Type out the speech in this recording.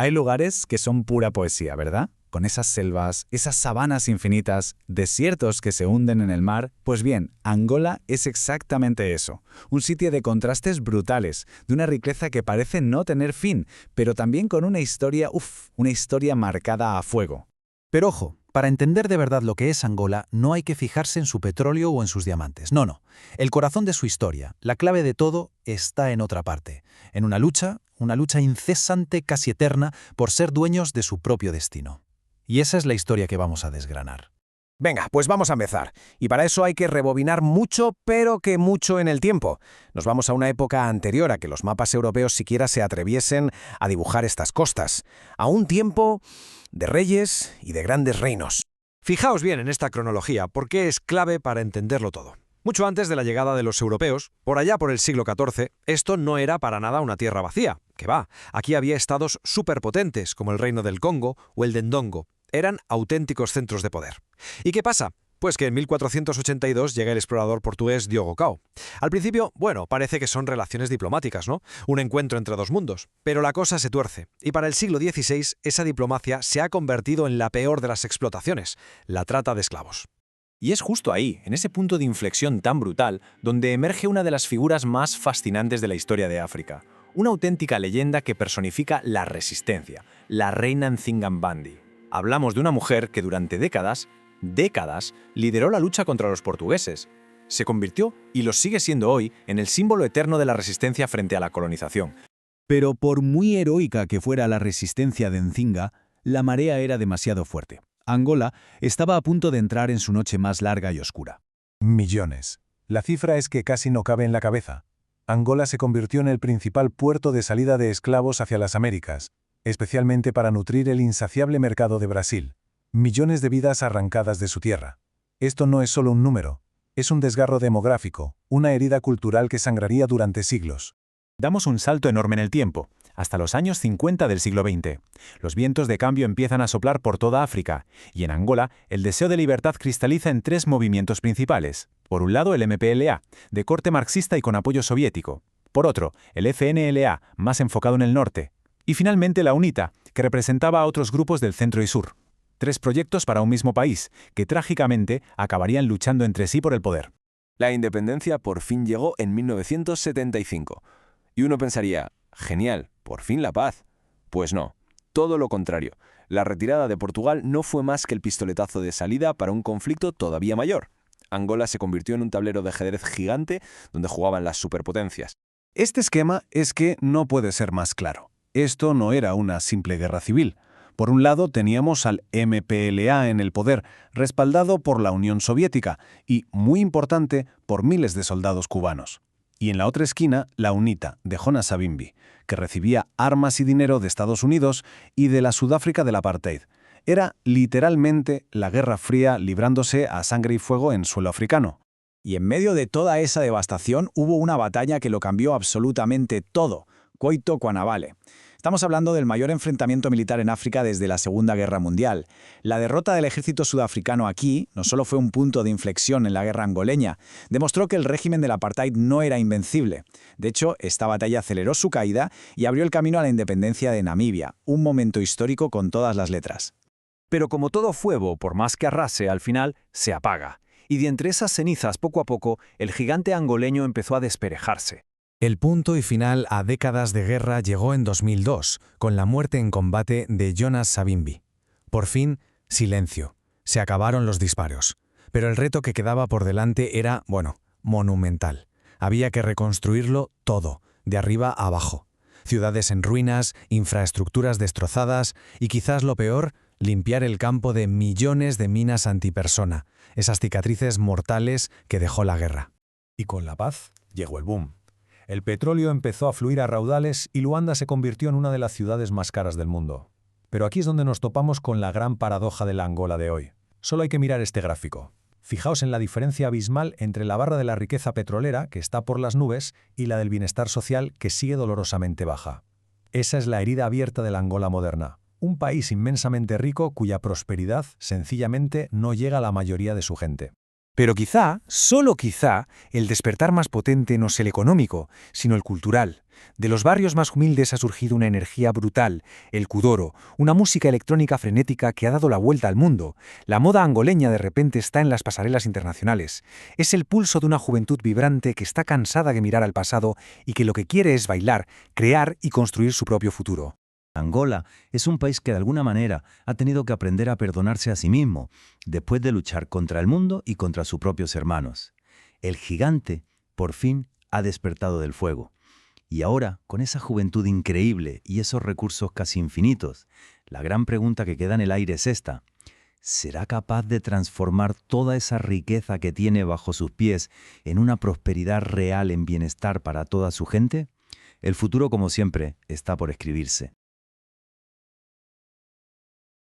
Hay lugares que son pura poesía, ¿verdad? Con esas selvas, esas sabanas infinitas, desiertos que se hunden en el mar. Pues bien, Angola es exactamente eso. Un sitio de contrastes brutales, de una riqueza que parece no tener fin, pero también con una historia, una historia marcada a fuego. Pero ojo, para entender de verdad lo que es Angola, no hay que fijarse en su petróleo o en sus diamantes. No, no. El corazón de su historia, la clave de todo, está en otra parte. En una lucha incesante, casi eterna, por ser dueños de su propio destino. Y esa es la historia que vamos a desgranar. Venga, pues vamos a empezar. Y para eso hay que rebobinar mucho, pero que mucho en el tiempo. Nos vamos a una época anterior a que los mapas europeos siquiera se atreviesen a dibujar estas costas. A un tiempo de reyes y de grandes reinos. Fijaos bien en esta cronología, porque es clave para entenderlo todo. Mucho antes de la llegada de los europeos, por allá por el siglo XIV, esto no era para nada una tierra vacía. Que va, aquí había estados superpotentes, como el Reino del Congo o el de Ndongo. Eran auténticos centros de poder. ¿Y qué pasa? Pues que en 1482 llega el explorador portugués Diogo Cao. Al principio, parece que son relaciones diplomáticas, ¿no? Un encuentro entre dos mundos. Pero la cosa se tuerce. Y para el siglo XVI, esa diplomacia se ha convertido en la peor de las explotaciones, la trata de esclavos. Y es justo ahí, en ese punto de inflexión tan brutal, donde emerge una de las figuras más fascinantes de la historia de África. Una auténtica leyenda que personifica la resistencia, la reina Nzingambandi. Hablamos de una mujer que durante décadas, lideró la lucha contra los portugueses. Se convirtió, y lo sigue siendo hoy, en el símbolo eterno de la resistencia frente a la colonización. Pero por muy heroica que fuera la resistencia de Nzinga, la marea era demasiado fuerte. Angola estaba a punto de entrar en su noche más larga y oscura. Millones. La cifra es que casi no cabe en la cabeza. Angola se convirtió en el principal puerto de salida de esclavos hacia las Américas, especialmente para nutrir el insaciable mercado de Brasil. Millones de vidas arrancadas de su tierra. Esto no es solo un número, es un desgarro demográfico, una herida cultural que sangraría durante siglos. Damos un salto enorme en el tiempo, hasta los años 50 del siglo XX. Los vientos de cambio empiezan a soplar por toda África, y en Angola el deseo de libertad cristaliza en tres movimientos principales. Por un lado, el MPLA, de corte marxista y con apoyo soviético. Por otro, el FNLA, más enfocado en el norte. Y finalmente la UNITA, que representaba a otros grupos del centro y sur. Tres proyectos para un mismo país, que trágicamente acabarían luchando entre sí por el poder. La independencia por fin llegó en 1975. Y uno pensaría, genial, por fin la paz. Pues no, todo lo contrario. La retirada de Portugal no fue más que el pistoletazo de salida para un conflicto todavía mayor. Angola se convirtió en un tablero de ajedrez gigante donde jugaban las superpotencias. Este esquema es que no puede ser más claro. Esto no era una simple guerra civil. Por un lado teníamos al MPLA en el poder, respaldado por la Unión Soviética y, muy importante, por miles de soldados cubanos. Y en la otra esquina, la UNITA, de Jonas Savimbi, que recibía armas y dinero de Estados Unidos y de la Sudáfrica del apartheid. Era literalmente la Guerra Fría librándose a sangre y fuego en suelo africano. Y en medio de toda esa devastación hubo una batalla que lo cambió absolutamente todo, Coito Cuanavale. Estamos hablando del mayor enfrentamiento militar en África desde la Segunda Guerra Mundial. La derrota del ejército sudafricano aquí no solo fue un punto de inflexión en la guerra angoleña, demostró que el régimen del apartheid no era invencible. De hecho, esta batalla aceleró su caída y abrió el camino a la independencia de Namibia, un momento histórico con todas las letras. Pero como todo fuego, por más que arrase, al final se apaga. Y de entre esas cenizas, poco a poco, el gigante angoleño empezó a desperejarse. El punto y final a décadas de guerra llegó en 2002, con la muerte en combate de Jonas Savimbi. Por fin, silencio. Se acabaron los disparos. Pero el reto que quedaba por delante era, monumental. Había que reconstruirlo todo, de arriba a abajo. Ciudades en ruinas, infraestructuras destrozadas y quizás lo peor, limpiar el campo de millones de minas antipersona, esas cicatrices mortales que dejó la guerra. Y con la paz llegó el boom. El petróleo empezó a fluir a raudales y Luanda se convirtió en una de las ciudades más caras del mundo. Pero aquí es donde nos topamos con la gran paradoja de la Angola de hoy. Solo hay que mirar este gráfico. Fijaos en la diferencia abismal entre la barra de la riqueza petrolera, que está por las nubes, y la del bienestar social, que sigue dolorosamente baja. Esa es la herida abierta de la Angola moderna. Un país inmensamente rico cuya prosperidad, sencillamente, no llega a la mayoría de su gente. Pero quizá, solo quizá, el despertar más potente no es el económico, sino el cultural. De los barrios más humildes ha surgido una energía brutal, el kuduro, una música electrónica frenética que ha dado la vuelta al mundo. La moda angoleña de repente está en las pasarelas internacionales. Es el pulso de una juventud vibrante que está cansada de mirar al pasado y que lo que quiere es bailar, crear y construir su propio futuro. Angola es un país que de alguna manera ha tenido que aprender a perdonarse a sí mismo, después de luchar contra el mundo y contra sus propios hermanos. El gigante, por fin, ha despertado del fuego. Y ahora, con esa juventud increíble y esos recursos casi infinitos, la gran pregunta que queda en el aire es esta: ¿será capaz de transformar toda esa riqueza que tiene bajo sus pies en una prosperidad real en bienestar para toda su gente? El futuro, como siempre, está por escribirse.